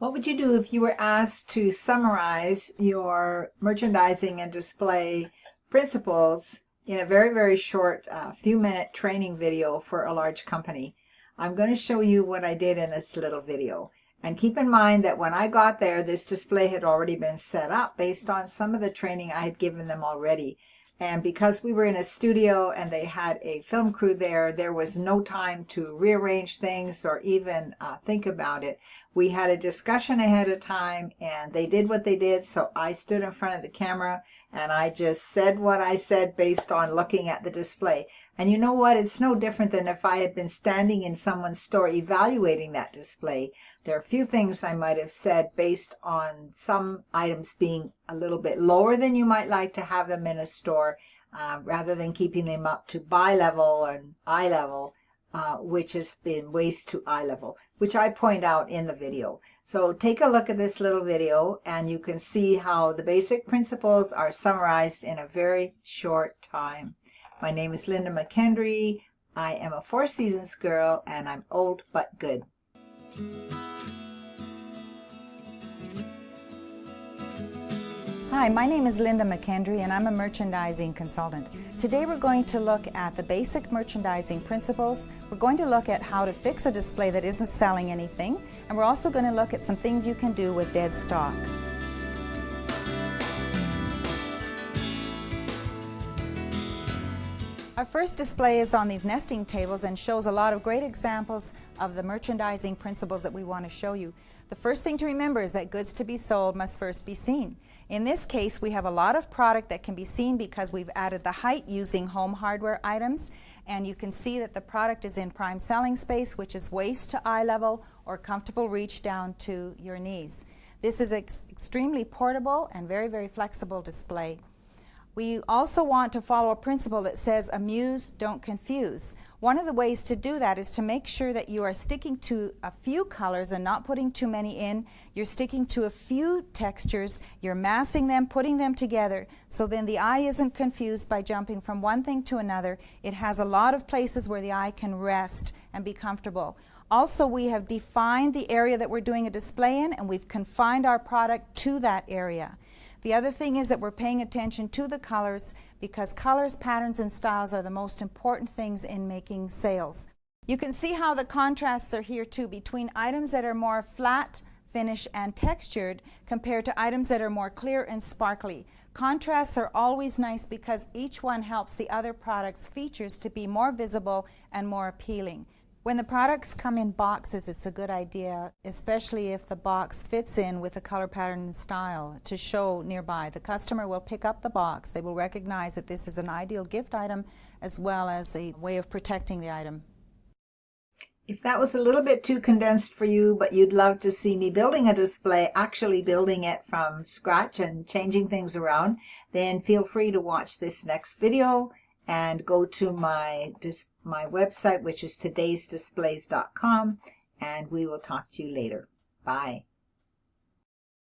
What would you do if you were asked to summarize your merchandising and display principles in a very, very short few-minute training video for a large company? I'm going to show you what I did in this little video. And keep in mind that when I got there, this display had already been set up based on some of the training I had given them already. And because we were in a studio and they had a film crew there, there was no time to rearrange things or even think about it. We had a discussion ahead of time and they did what they did. So I stood in front of the camera and I just said what I said based on looking at the display. And you know what? It's no different than if I had been standing in someone's store evaluating that display. There are a few things I might have said based on some items being a little bit lower than you might like to have them in a store, rather than keeping them up to buy level and eye level, which has been waist to eye level, which I point out in the video. So take a look at this little video and you can see how the basic principles are summarized in a very short time. My name is Linda McKendry. I am a Four Seasons girl and I'm old but good. Hi, my name is Linda McKendry and I'm a merchandising consultant. Today we're going to look at the basic merchandising principles. We're going to look at how to fix a display that isn't selling anything, and we're also going to look at some things you can do with dead stock. Our first display is on these nesting tables and shows a lot of great examples of the merchandising principles that we want to show you. The first thing to remember is that goods to be sold must first be seen. In this case, we have a lot of product that can be seen because we've added the height using home hardware items, and you can see that the product is in prime selling space, which is waist to eye level or comfortable reach down to your knees. This is an extremely portable and very, very flexible display. We also want to follow a principle that says amuse, don't confuse. One of the ways to do that is to make sure that you are sticking to a few colors and not putting too many in. You're sticking to a few textures, you're massing them, putting them together, so then the eye isn't confused by jumping from one thing to another. It has a lot of places where the eye can rest and be comfortable. Also, we have defined the area that we're doing a display in, and we've confined our product to that area. The other thing is that we're paying attention to the colors, because colors, patterns, and styles are the most important things in making sales. You can see how the contrasts are here too between items that are more flat finish and textured compared to items that are more clear and sparkly. Contrasts are always nice because each one helps the other product's features to be more visible and more appealing. When the products come in boxes, it's a good idea, especially if the box fits in with the color pattern and style, to show nearby. The customer will pick up the box. They will recognize that this is an ideal gift item as well as the way of protecting the item. If that was a little bit too condensed for you, but you'd love to see me building a display, actually building it from scratch and changing things around, then feel free to watch this next video and go to my website, which is todaysdisplays.com, and we will talk to you later. Bye.